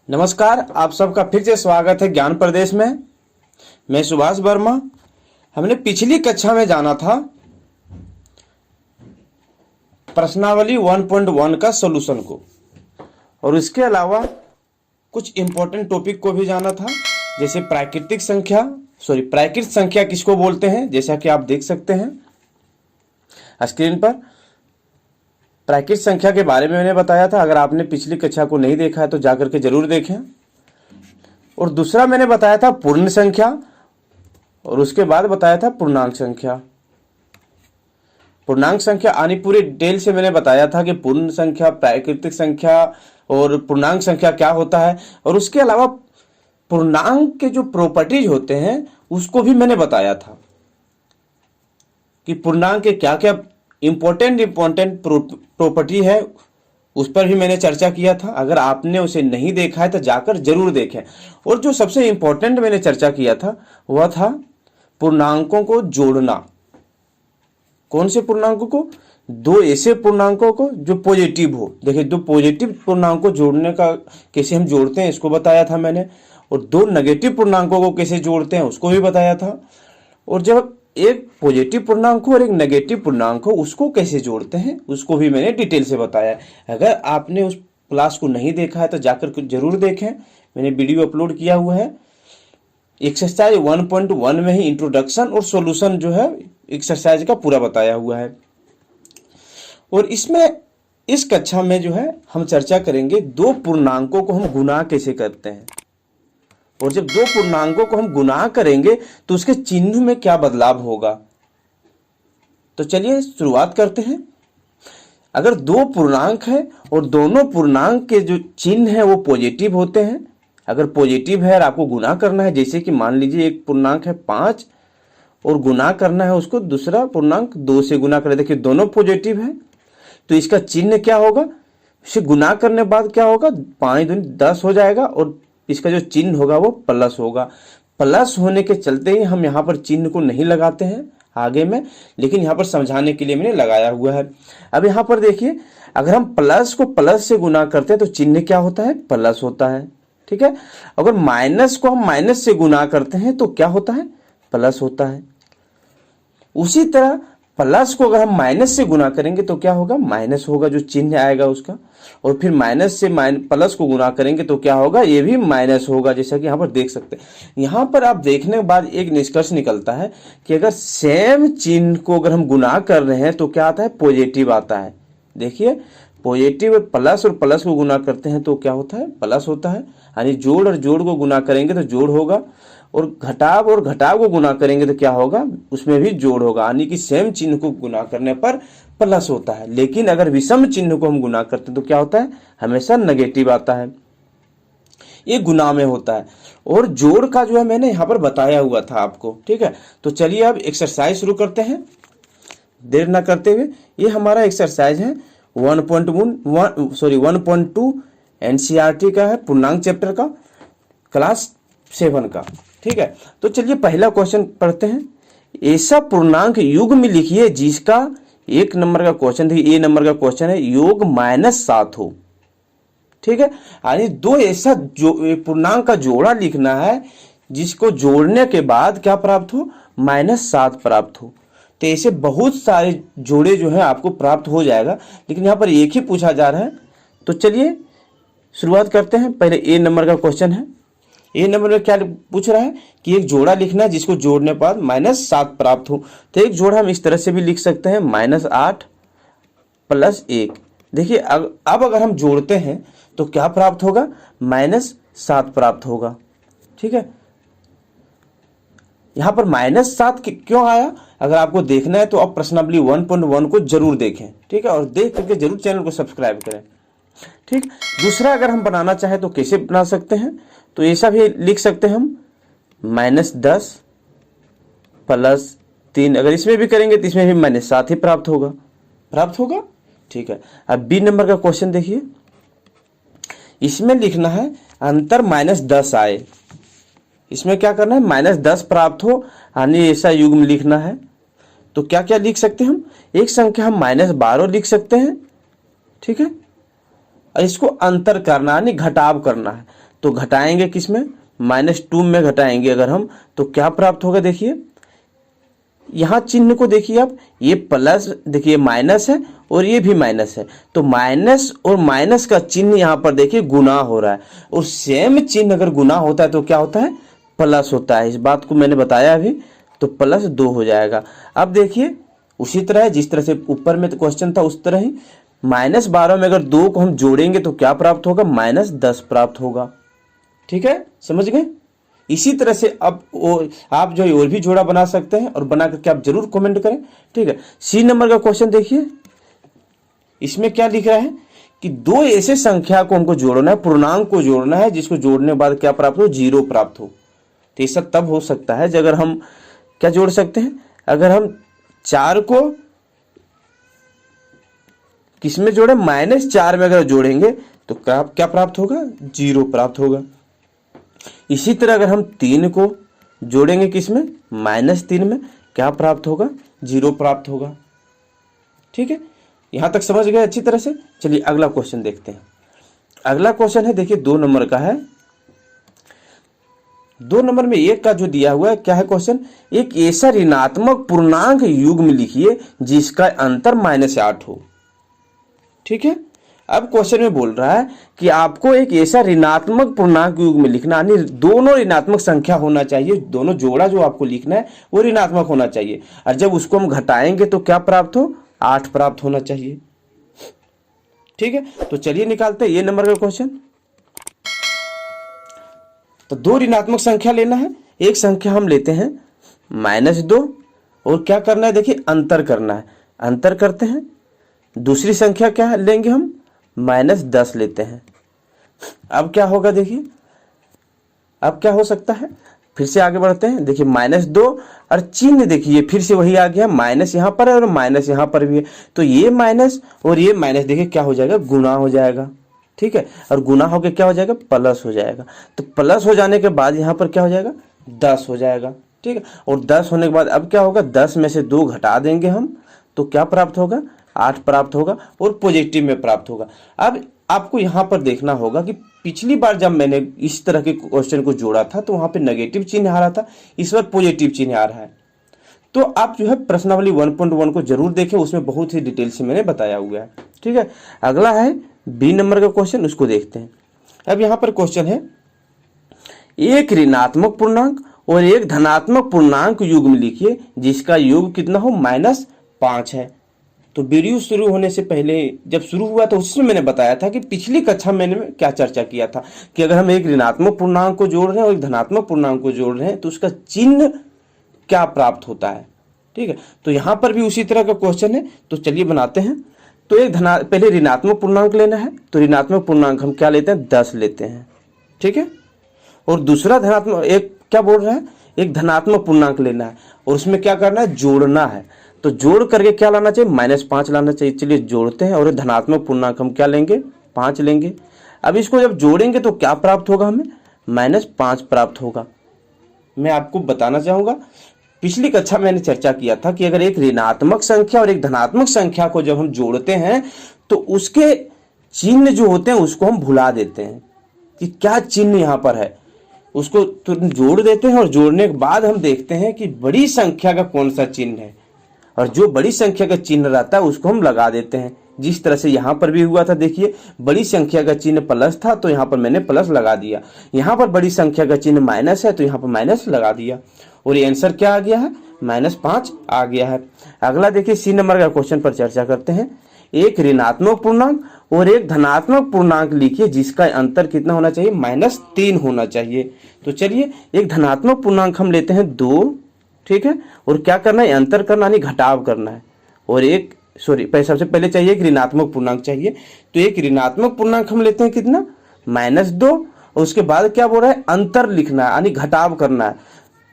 नमस्कार, आप सबका फिर से स्वागत है ज्ञान प्रदेश में। मैं सुभाष वर्मा। हमने पिछली कक्षा में जाना था प्रश्नावली 1.1 का सॉल्यूशन को, और इसके अलावा कुछ इंपॉर्टेंट टॉपिक को भी जाना था, जैसे प्राकृत संख्या किसको बोलते हैं, जैसा कि आप देख सकते हैं स्क्रीन पर। प्राकृत संख्या के बारे में मैंने बताया था। अगर आपने पिछली कक्षा को नहीं देखा है तो जाकर के जरूर देखें। और दूसरा मैंने बताया था पूर्ण संख्या, और उसके बाद बताया था पूर्णांक संख्या। पूर्णांक संख्या आनी पूरी डिटेल से मैंने बताया था कि पूर्ण संख्या, प्राकृतिक संख्या और पूर्णांक संख्या क्या होता है, और उसके अलावा पूर्णांक के जो प्रॉपर्टीज होते हैं उसको भी मैंने बताया था कि पूर्णांक के क्या क्या इंपॉर्टेंट प्रॉपर्टी है, उस पर भी मैंने चर्चा किया था। अगर आपने उसे नहीं देखा है तो जाकर जरूर देखें। और जो सबसे इंपॉर्टेंट मैंने चर्चा किया था वह था पूर्णांकों को जोड़ना। कौन से पूर्णांकों को? दो ऐसे पूर्णांकों को जो पॉजिटिव हो। देखिए, दो पॉजिटिव पूर्णांकों को जोड़ने का कैसे हम जोड़ते हैं इसको बताया था मैंने, और दो नेगेटिव पूर्णांकों को कैसे जोड़ते हैं उसको भी बताया था। और जब एक पॉजिटिव पूर्णांक हो और एक नेगेटिव पूर्णांक हो उसको कैसे जोड़ते हैं उसको भी मैंने डिटेल से बताया। अगर आपने उस क्लास को नहीं देखा है तो जाकर जरूर देखें, मैंने वीडियो अपलोड किया हुआ है। एक्सरसाइज 1.1 में ही इंट्रोडक्शन और सॉल्यूशन जो है एक्सरसाइज का पूरा बताया हुआ है। और इसमें इस कक्षा में जो है हम चर्चा करेंगे दो पूर्णांकों को हम गुणा कैसे करते हैं, और जब दो पूर्णांकों को हम गुणा करेंगे तो उसके चिन्ह में क्या बदलाव होगा। तो चलिए शुरुआत करते हैं। अगर दो पूर्णांक है और दोनों पूर्णांक के जो चिन्ह है वो पॉजिटिव होते हैं, अगर पॉजिटिव है और आपको गुणा करना है, जैसे कि मान लीजिए एक पूर्णांक है 5 और गुणा करना है उसको दूसरा पूर्णांक 2 से गुणा करें, देखिए दोनों पॉजिटिव है, तो इसका चिन्ह क्या होगा, इसे गुणा करने बाद क्या होगा, 5 दूनी 10 हो जाएगा, और इसका जो चिन्ह होगा वो प्लस होगा। प्लस होने के चलते ही हम यहाँ पर चिन्ह को नहीं लगाते हैं आगे में, लेकिन यहाँ पर समझाने के लिए मैंने लगाया हुआ है। अब यहाँ पर देखिए, अगर हम प्लस को प्लस से गुणा करते हैं तो चिन्ह क्या होता है, प्लस होता है। ठीक है, अगर माइनस को हम माइनस से गुणा करते हैं तो क्या होता है, प्लस होता है। उसी तरह प्लस को अगर हम माइनस से गुणा करेंगे तो क्या होगा, माइनस होगा, जो चिन्ह आएगा उसका। और फिर माइनस से प्लस को गुणा करेंगे तो क्या होगा, ये भी माइनस होगा, जैसा कि यहाँ पर देख सकते हैं। यहाँ पर आप देखने के बाद एक निष्कर्ष निकलता है कि अगर सेम चिन्ह को अगर हम गुणा कर रहे हैं तो क्या आता है, पॉजिटिव आता है। देखिए, पॉजिटिव प्लस और प्लस को गुणा करते हैं तो क्या होता है, प्लस होता है। यानी जोड़ और जोड़ को गुणा करेंगे तो जोड़ होगा, और घटाव को गुणा करेंगे तो क्या होगा, उसमें भी जोड़ होगा। यानी कि सेम चिन्ह को गुणा करने पर प्लस होता है, लेकिन अगर विषम चिन्ह को हम गुणा करते हैं तो क्या होता है, हमेशा नेगेटिव आता है। ये गुणा में होता है। और जोड़ का जो है मैंने यहाँ पर बताया हुआ था आपको। ठीक है, तो चलिए अब एक्सरसाइज शुरू करते हैं देर ना करते हुए। ये हमारा एक्सरसाइज है 1.2 एनसीईआरटी का है, पूर्णांक चैप्टर का, क्लास 7 का। ठीक है, तो चलिए पहला क्वेश्चन पढ़ते हैं। ऐसा पूर्णांक युग्म लिखिए जिसका, एक नंबर का क्वेश्चन देखिए, ए नंबर का क्वेश्चन है, योग -7 हो। ठीक है, यानी दो ऐसा पूर्णांक का जोड़ा लिखना है जिसको जोड़ने के बाद क्या प्राप्त हो, -7 प्राप्त हो। तो ऐसे बहुत सारे जोड़े जो है आपको प्राप्त हो जाएगा, लेकिन यहाँ पर एक ही पूछा जा रहा है। तो चलिए शुरुआत करते हैं। पहले ए नंबर का क्वेश्चन है। ए नंबर में क्या पूछ रहा है कि एक जोड़ा लिखना है जिसको जोड़ने के बाद -7 प्राप्त हो। तो एक जोड़ा हम इस तरह से भी लिख सकते हैं, -8 + 1। देखिए, अब अगर हम जोड़ते हैं तो क्या प्राप्त होगा, -7 प्राप्त होगा। ठीक है, यहाँ पर -7 क्यों आया, अगर आपको देखना है तो आप प्रश्नावली 1.1 को जरूर देखें। ठीक है, और देख करके जरूर चैनल को सब्सक्राइब करें। ठीक, दूसरा अगर हम बनाना चाहें तो कैसे बना सकते हैं, तो ऐसा भी लिख सकते हैं हम, -10 + 3। अगर इसमें भी करेंगे तो इसमें भी -7 ही प्राप्त होगा। ठीक है, अब बी नंबर का क्वेश्चन देखिए। इसमें लिखना है अंतर -10 आए। इसमें क्या करना है, -10 प्राप्त हो, यानी ऐसा युग्म लिखना है। तो क्या क्या लिख सकते हैं हम, एक संख्या हम -12 लिख सकते हैं। ठीक है, और इसको अंतर करना यानी घटाव करना है। तो घटाएंगे किस में, -2 में घटाएंगे अगर हम, तो क्या प्राप्त होगा। देखिए यहाँ चिन्ह को देखिए आप, ये प्लस, देखिए माइनस है और ये भी माइनस है, तो माइनस और माइनस का चिन्ह यहाँ पर देखिए गुना हो रहा है, और सेम चिन्ह अगर गुना होता है तो क्या होता है, प्लस होता है। इस बात को मैंने बताया अभी, तो +2 हो जाएगा। अब देखिए उसी तरह जिस तरह से ऊपर में तो क्वेश्चन था उस तरह ही -12 में अगर 2 को हम जोड़ेंगे तो क्या प्राप्त होगा, -10 प्राप्त होगा। ठीक है, समझ गए। इसी तरह से अब आप जो है और भी जोड़ा बना सकते हैं, और बना करके आप जरूर कमेंट करें। ठीक है, सी नंबर का क्वेश्चन देखिए, इसमें क्या लिख रहा है कि 2 ऐसे संख्या को हमको जोड़ना है, पूर्णांक को जोड़ना है, जिसको जोड़ने के बाद क्या प्राप्त हो, 0 प्राप्त हो। तो ये सब तब हो सकता है अगर हम क्या जोड़ सकते हैं, अगर हम 4 को किसमें जोड़े, -4 में अगर जोड़ेंगे तो क्या प्राप्त होगा, 0 प्राप्त होगा। इसी तरह अगर हम 3 को जोड़ेंगे किसमें, -3 में, क्या प्राप्त होगा, 0 प्राप्त होगा। ठीक है, यहां तक समझ गए अच्छी तरह से। चलिए अगला क्वेश्चन देखते हैं। अगला क्वेश्चन है देखिए 2 नंबर का है। 2 नंबर में 1 का जो दिया हुआ है, क्या है क्वेश्चन, एक ऐसा ऋणात्मक पूर्णांक युग्म लिखिए जिसका अंतर -8 हो। ठीक है, अब क्वेश्चन में बोल रहा है कि आपको एक ऐसा ऋणात्मक पूर्णांक युग्म लिखना, यानी दोनों ऋणात्मक संख्या होना चाहिए, दोनों जोड़ा जो आपको लिखना है वो ऋणात्मक होना चाहिए, और जब उसको हम घटाएंगे तो क्या प्राप्त हो, 8 प्राप्त होना चाहिए। ठीक है, तो चलिए निकालते हैं ये नंबर का क्वेश्चन। तो 2 ऋणात्मक संख्या लेना है, एक संख्या हम लेते हैं -2, और क्या करना है, देखिए अंतर करना है, अंतर करते हैं। दूसरी संख्या क्या लेंगे हम, -10 लेते हैं। अब क्या होगा देखिए, अब क्या हो सकता है, फिर से आगे बढ़ते हैं। देखिए -2 और चिन्ह देखिए फिर से वही आ गया, माइनस यहाँ पर है और माइनस यहाँ पर भी है, तो ये माइनस और ये माइनस देखिए क्या हो जाएगा, गुना हो जाएगा। ठीक है, और गुना होकर क्या हो जाएगा, प्लस हो जाएगा। तो प्लस हो जाने के बाद यहाँ पर क्या हो जाएगा, 10 हो जाएगा। ठीक है, और 10 होने के बाद अब क्या होगा, 10 में से 2 घटा देंगे हम, तो क्या प्राप्त होगा, 8 प्राप्त होगा, और पॉजिटिव में प्राप्त होगा। अब आपको यहाँ पर देखना होगा कि पिछली बार जब मैंने इस तरह के क्वेश्चन को जोड़ा था तो वहां पे नेगेटिव चिन्ह आ रहा था, इस बार पॉजिटिव चिन्ह आ रहा है। तो आप जो है प्रश्नावली 1.1 को जरूर देखें, उसमें बहुत ही डिटेल से मैंने बताया हुआ है। ठीक है, अगला है बी नंबर का क्वेश्चन, उसको देखते हैं। अब यहाँ पर क्वेश्चन है, एक ऋणात्मक पूर्णांक और एक धनात्मक पूर्णांक युग्म लिखिए जिसका योग कितना हो, -5 है। तो वीडियो शुरू होने से पहले जब शुरू हुआ तो उसमें मैंने बताया था कि पिछली कक्षा में मैंने क्या चर्चा किया था कि अगर हम एक ऋणात्मक पूर्णांक को जोड़ रहे हैं और एक धनात्मक पूर्णांक को जोड़ रहे हैं तो उसका चिन्ह क्या प्राप्त होता है। ठीक है, तो यहाँ पर भी उसी तरह का क्वेश्चन है, तो चलिए बनाते हैं। तो एक पहले ऋणात्मक पूर्णांक लेना है, तो ऋणात्मक पूर्णांक हम क्या लेते हैं, 10 लेते हैं। ठीक है, और दूसरा धनात्मक, एक क्या बोल रहा है, एक धनात्मक पूर्णांक लेना है और उसमें क्या करना है, जोड़ना है। तो जोड़ करके क्या लाना चाहिए, -5 लाना चाहिए। चलिए जोड़ते हैं, और धनात्मक पूर्णांक हम क्या लेंगे, 5 लेंगे। अब इसको जब जोड़ेंगे तो क्या प्राप्त होगा, हमें -5 प्राप्त होगा। मैं आपको बताना चाहूंगा, पिछली कक्षा मैंने चर्चा किया था कि अगर एक ऋणात्मक संख्या और एक धनात्मक संख्या को जब हम जोड़ते हैं तो उसके चिन्ह जो होते हैं उसको हम भुला देते हैं कि क्या चिन्ह यहाँ पर है, उसको तुरंत जोड़ देते हैं और जोड़ने के बाद हम देखते हैं कि बड़ी संख्या का कौन सा चिन्ह है, और जो बड़ी संख्या का चिन्ह रहता है उसको हम लगा देते हैं। जिस तरह से यहाँ पर भी हुआ था, देखिए बड़ी संख्या का चिन्ह प्लस था तो यहाँ पर मैंने प्लस लगा दिया, यहाँ पर बड़ी संख्या का चिन्ह माइनस है तो यहाँ पर माइनस लगा दिया, और ये आंसर क्या आ गया है, -5 आ गया है। अगला देखिए सी नंबर का क्वेश्चन पर चर्चा करते हैं। एक ऋणात्मक पूर्णांक और एक धनात्मक पूर्णांक लिखिए जिसका अंतर कितना होना चाहिए, -3 होना चाहिए। तो चलिए एक धनात्मक पूर्णांक हम लेते हैं 2, ठीक है, और क्या करना है, अंतर करना यानी घटाव करना है, और एक सबसे पहले चाहिए एक ऋणात्मक पूर्णांक चाहिए। तो एक ऋणात्मक पूर्णांक हम लेते हैं कितना, -2, और उसके बाद क्या बोल रहा है, अंतर लिखना है यानी घटाव करना है,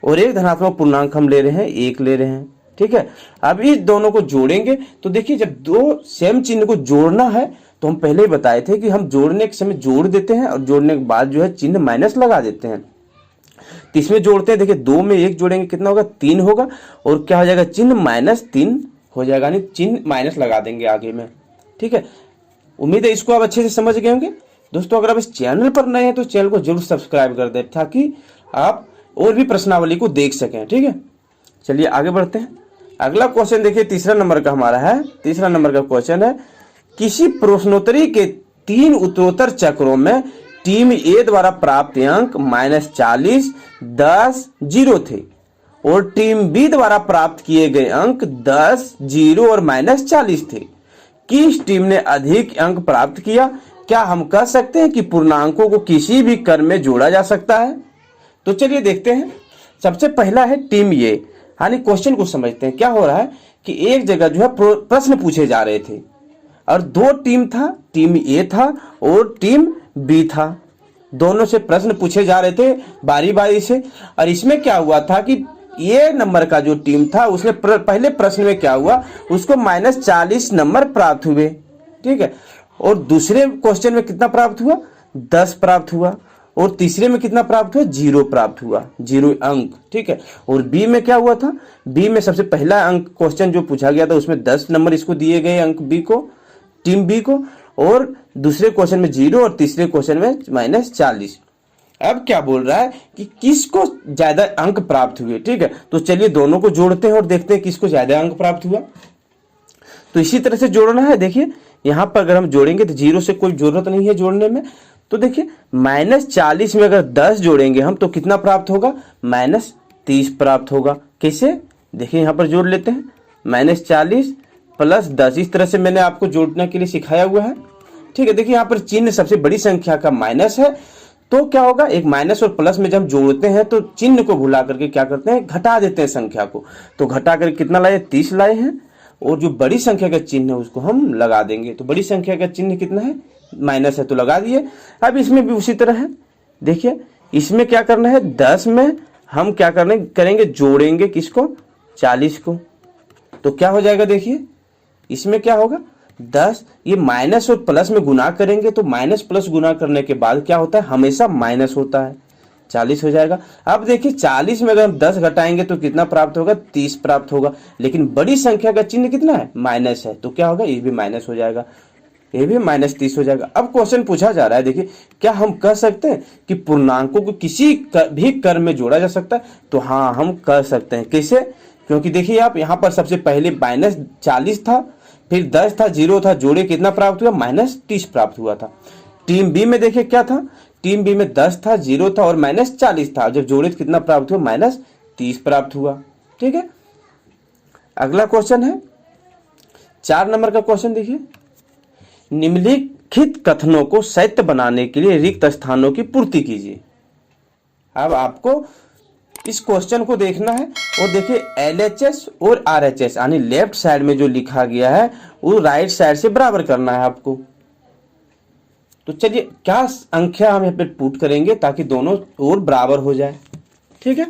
और एक धनात्मक पूर्णांक हम ले रहे हैं 1 ले रहे हैं। ठीक है, अब इस दोनों को जोड़ेंगे तो देखिए जब 2 सेम चिन्ह को जोड़ना है तो हम पहले ही बताए थे कि हम जोड़ने के समय जोड़ देते हैं और जोड़ने के बाद जो है चिन्ह माइनस लगा देते हैं। तो इसमें जोड़ते हैं, देखिए 2 में 1 जोड़ेंगे कितना होगा, 3 होगा, और क्या हो जाएगा, चिन्ह -3 हो जाएगा, यानी चिन्ह माइनस लगा देंगे आगे में। ठीक है, उम्मीद है इसको आप अच्छे से समझ गए होंगे। दोस्तों अगर आप इस चैनल पर नए हैं तो चैनल को जरूर सब्सक्राइब कर दें ताकि आप और भी प्रश्नावली को देख सकें। ठीक है, चलिए आगे बढ़ते हैं। अगला क्वेश्चन देखिए, तीसरा नंबर का हमारा है। तीसरा नंबर का क्वेश्चन है, किसी प्रश्नोत्तरी के 3 उत्तरोत्तर चक्रों में टीम ए द्वारा प्राप्त अंक -40, 10, 0 थे और टीम बी द्वारा प्राप्त किए गए अंक 10, 0 और -40 थे। किस टीम ने अधिक अंक प्राप्त किया? क्या हम कह सकते हैं कि पूर्णांकों को किसी भी क्रम में जोड़ा जा सकता है? तो चलिए देखते हैं। सबसे पहला है टीम ए, यानी क्वेश्चन को समझते हैं। क्या हो रहा है कि एक जगह जो है प्रश्न पूछे जा रहे थे और 2 टीम था, टीम ए था और टीम बी था। दोनों से प्रश्न पूछे जा रहे थे बारी बारी से। और इसमें क्या हुआ था कि ए नंबर का जो टीम था उसने पहले प्रश्न में क्या हुआ, उसको -40 नंबर प्राप्त हुए। ठीक है, और दूसरे क्वेश्चन में कितना प्राप्त हुआ? 10 प्राप्त हुआ। और तीसरे में कितना प्राप्त हुआ? 0 प्राप्त हुआ, 0 अंक। ठीक है, और बी में क्या हुआ था? बी में सबसे पहला अंक क्वेश्चन जो पूछा गया था उसमें 10 नंबर इसको दिए गए अंक बी को, टीम बी को, और दूसरे क्वेश्चन में 0 और तीसरे क्वेश्चन में -40। अब क्या बोल रहा है कि किसको ज्यादा अंक प्राप्त हुए। ठीक है, तो चलिए दोनों को जोड़ते हैं और देखते हैं किसको ज्यादा अंक प्राप्त हुआ। तो इसी तरह से जोड़ना है। देखिए यहां पर अगर हम जोड़ेंगे तो 0 से कोई जरूरत नहीं है जोड़ने में। तो देखिए -40 में अगर 10 जोड़ेंगे हम तो कितना प्राप्त होगा? -30 प्राप्त होगा। कैसे? देखिए यहां पर जोड़ लेते हैं, -40 + 10। इस तरह से मैंने आपको जोड़ने के लिए सिखाया हुआ है। ठीक है, देखिए यहाँ पर चिन्ह सबसे बड़ी संख्या का माइनस है, तो क्या होगा, एक माइनस और प्लस में जब हम जोड़ते हैं तो चिन्ह को भुला करके क्या करते हैं, घटा देते हैं संख्या को। तो घटा करके कितना लाए? 30 लाए हैं। और जो बड़ी संख्या का चिन्ह है उसको हम लगा देंगे। तो बड़ी संख्या का चिन्ह कितना है? माइनस है, तो लगा दिए। अब इसमें भी उसी तरह है। देखिए इसमें क्या करना है, 10 में हम क्या करेंगे, जोड़ेंगे किसको? 40 को। तो क्या हो जाएगा, देखिए इसमें क्या होगा, 10, ये माइनस और प्लस में गुना करेंगे तो माइनस प्लस गुना करने के बाद क्या होता है, हमेशा माइनस होता है, 40 हो जाएगा। अब देखिए 40 में अगर हम 10 घटाएंगे तो कितना प्राप्त होगा? 30 प्राप्त होगा। लेकिन बड़ी संख्या का चिन्ह कितना है? माइनस है, तो क्या होगा, ये भी माइनस हो जाएगा, ये भी -30 हो जाएगा। अब क्वेश्चन पूछा जा रहा है, देखिए क्या हम कह सकते हैं कि पूर्णांकों को किसी भी क्रम में जोड़ा जा सकता है? तो हाँ, हम कह सकते हैं। कैसे? क्योंकि देखिए आप यहाँ पर सबसे पहले -40 था, फिर 10 था, 0 था, जोड़े कितना प्राप्त हुआ? -30 प्राप्त हुआ था। टीम बी में देखिए क्या था, टीम बी में 10 था, 0 था और -40 था। जब जोड़े तो कितना प्राप्त हुआ? -30 प्राप्त हुआ। ठीक है, अगला क्वेश्चन है 4 नंबर का क्वेश्चन। देखिए, निम्नलिखित कथनों को सत्य बनाने के लिए रिक्त स्थानों की पूर्ति कीजिए। अब आपको इस क्वेश्चन को देखना है और देखिए LHS और RHS यानी लेफ्ट साइड में जो लिखा गया है वो राइट साइड से बराबर करना है आपको। तो चलिए क्या संख्या हम यहाँ पे पुट करेंगे ताकि दोनों और बराबर हो जाए। ठीक है,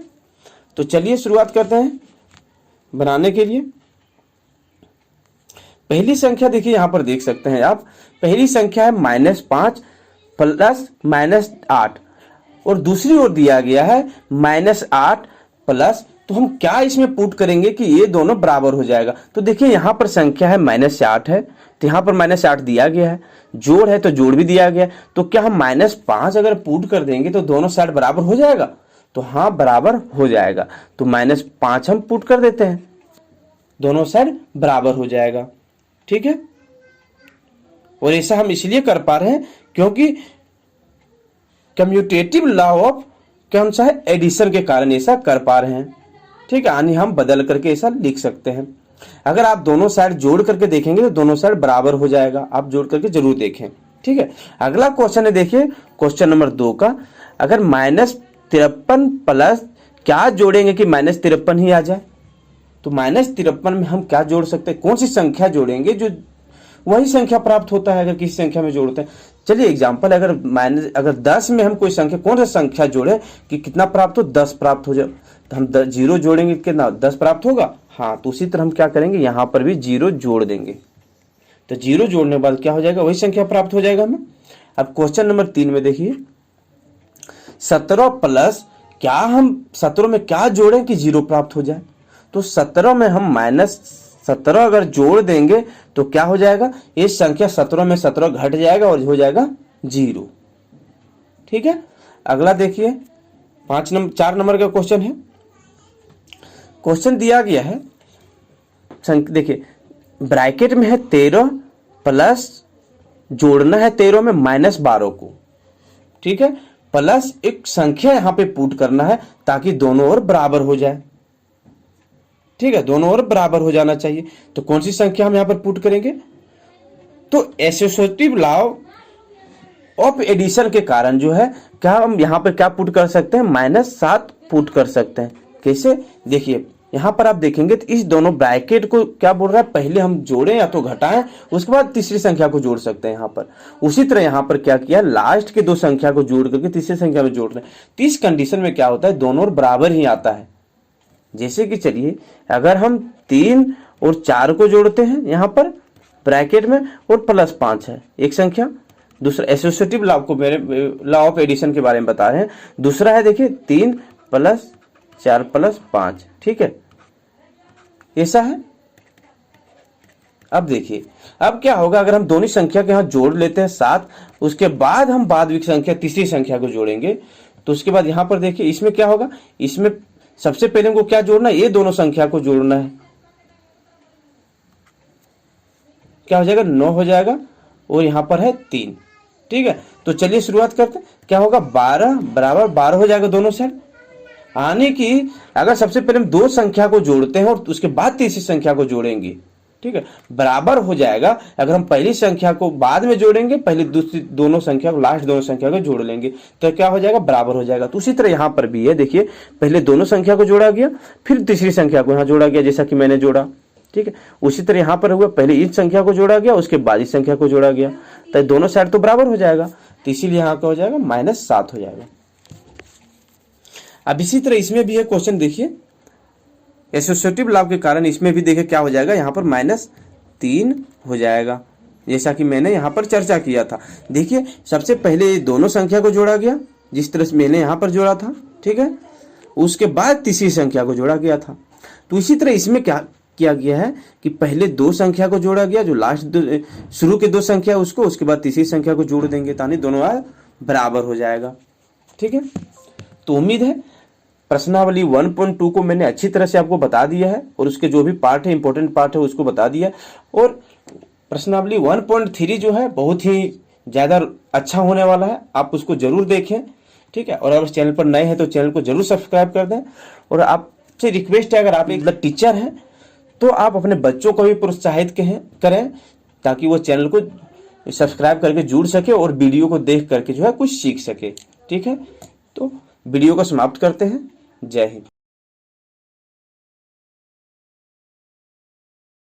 तो चलिए शुरुआत करते हैं बनाने के लिए। पहली संख्या देखिए यहां पर देख सकते हैं आप, पहली संख्या है -5 + -8 और दूसरी ओर दिया गया है -8 प्लस। तो हम क्या इसमें पुट करेंगे कि ये दोनों बराबर हो जाएगा। तो देखिए यहाँ पर संख्या है -8 है, तो यहाँ पर -8 दिया गया है, जोड़ है तो जोड़ भी दिया गया है। तो क्या हम -5 अगर पुट कर देंगे तो दोनों साइड बराबर हो जाएगा? तो हाँ, बराबर हो जाएगा। तो -5 हम पुट कर देते हैं, दोनों साइड बराबर हो जाएगा। ठीक है, और ऐसा हम इसलिए कर पा रहे हैं क्योंकि कम्यूटेटिव लॉ ऑफ कौन सा है, एडिशन के कारण ऐसा कर पा रहे हैं। ठीक है, यानी हम बदल करके ऐसा लिख सकते हैं। अगर आप दोनों साइड जोड़ करके देखेंगे तो दोनों साइड बराबर हो जाएगा। आप जोड़ करके जरूर देखें। ठीक है, अगला क्वेश्चन है, देखिए क्वेश्चन नंबर 2 का। अगर -53 प्लस क्या जोड़ेंगे कि -53 ही आ जाए? तो -53 में हम क्या जोड़ सकते हैं, कौन सी संख्या जोड़ेंगे जो वही संख्या प्राप्त होता है अगर किसी संख्या में जोड़ते हैं। चलिए एग्जांपल, अगर 10 में हम कोई संख्या, कौन सा संख्या जोड़े कि कितना प्राप्त हो, 10 प्राप्त हो जाए। तो हम 0 जोड़ेंगे कितना, 10 प्राप्त होगा। हाँ, तो उसी तरह हम क्या करेंगे, यहाँ पर भी 0 जोड़ देंगे। तो 0 जोड़ने के बाद क्या हो जाएगा, वही संख्या प्राप्त हो जाएगा हमें। अब क्वेश्चन नंबर 3 में देखिए, 17 प्लस क्या हम 17 में क्या जोड़ें कि 0 प्राप्त हो जाए? तो 17 में हम -17 अगर जोड़ देंगे तो क्या हो जाएगा, ये संख्या 17 में 17 घट जाएगा और हो जाएगा 0। ठीक है। अगला देखिए 4 नंबर का क्वेश्चन है। क्वेश्चन दिया गया है, देखिए ब्रैकेट में है 13 प्लस जोड़ना है 13 में -12 को, ठीक है, प्लस एक संख्या यहां पे पुट करना है ताकि दोनों ओर बराबर हो जाए, ठीक है, दोनों ओर बराबर हो जाना चाहिए। तो कौन सी संख्या हम यहां पर पुट करेंगे? तो एसोसिएटिव लॉ ऑफ एडिशन के कारण जो है क्या हम यहां पर क्या पुट कर सकते हैं? -7 पुट कर सकते हैं। कैसे? देखिए यहां पर आप देखेंगे तो इस दोनों ब्रैकेट को क्या बोल रहा है, पहले हम जोड़ें या तो घटाएं, उसके बाद तीसरी संख्या को जोड़ सकते हैं यहां पर। उसी तरह यहां पर क्या किया, लास्ट के 2 संख्या को जोड़ करके तीसरी संख्या में जोड़ रहे हैं। तो इस कंडीशन में क्या होता है, दोनों ओर बराबर ही आता है। जैसे कि चलिए अगर हम 3 और 4 को जोड़ते हैं यहां पर ब्रैकेट में और +5 है एक संख्या। दूसरा एसोसिएटिव लॉ को मेरे लॉ ऑफ एडिशन के बारे में बता रहे हैं। दूसरा है देखिए 3 + 4 + 5, ठीक है, ऐसा है। अब देखिए अब क्या होगा, अगर हम दोनों संख्या के यहां जोड़ लेते हैं 7, उसके बाद हम बाद में संख्या तीसरी संख्या को जोड़ेंगे, तो उसके बाद यहां पर देखिए इसमें क्या होगा, इसमें सबसे पहले हमको क्या जोड़ना है, ये दोनों संख्या को जोड़ना है। क्या हो जाएगा, 9 हो जाएगा और यहां पर है 3, ठीक है। तो चलिए शुरुआत करते हैं। क्या होगा, 12 बराबर 12 हो जाएगा दोनों साइड। आने की अगर सबसे पहले हम 2 संख्या को जोड़ते हैं और उसके बाद तीसरी संख्या को जोड़ेंगे, ठीक है, बराबर हो जाएगा। अगर हम पहली संख्या को बाद में जोड़ेंगे, पहले दूसरी दोनों संख्या को, लास्ट दोनों संख्या को जोड़ लेंगे, तो क्या हो जाएगा, बराबर हो जाएगा। तो उसी तरह यहां पर भी है, देखिए पहले दोनों संख्या को जोड़ा गया, फिर तीसरी संख्या को यहां जोड़ा गया, जैसा कि मैंने जोड़ा, ठीक है। उसी तरह यहां पर हुआ, पहले इस संख्या को जोड़ा गया, उसके बाद इस संख्या को जोड़ा गया, तो दोनों साइड तो बराबर हो जाएगा। तो इसीलिए यहां का हो जाएगा -7 हो जाएगा। अब इसी तरह इसमें भी है क्वेश्चन, देखिए एसोसिएटिव लॉ के कारण इसमें भी देखिए क्या हो जाएगा, यहाँ पर -3 हो जाएगा, जैसा कि मैंने यहाँ पर चर्चा किया था। देखिए सबसे पहले दोनों संख्या को जोड़ा गया, जिस तरह से मैंने यहाँ पर जोड़ा था, ठीक है, उसके बाद तीसरी संख्या को जोड़ा गया था। तो इसी तरह इसमें क्या किया गया है कि पहले 2 संख्या को जोड़ा गया, जो लास्ट शुरू के 2 संख्या उसको, उसके बाद तीसरी संख्या को जोड़ देंगे ताकि दोनों बराबर हो जाएगा, ठीक है। तो उम्मीद है प्रश्नावली 1.2 को मैंने अच्छी तरह से आपको बता दिया है और उसके जो भी पार्ट है, इंपॉर्टेंट पार्ट है, उसको बता दिया है। और प्रश्नावली 1.3 जो है बहुत ही ज़्यादा अच्छा होने वाला है, आप उसको जरूर देखें, ठीक है। और अगर चैनल पर नए हैं तो चैनल को जरूर सब्सक्राइब कर दें। और आपसे रिक्वेस्ट है, अगर आप एक टीचर हैं तो आप अपने बच्चों को भी प्रोत्साहित करें ताकि वो चैनल को सब्सक्राइब करके जुड़ सके और वीडियो को देख करके जो है कुछ सीख सके, ठीक है। तो वीडियो को समाप्त करते हैं। जय हिंद।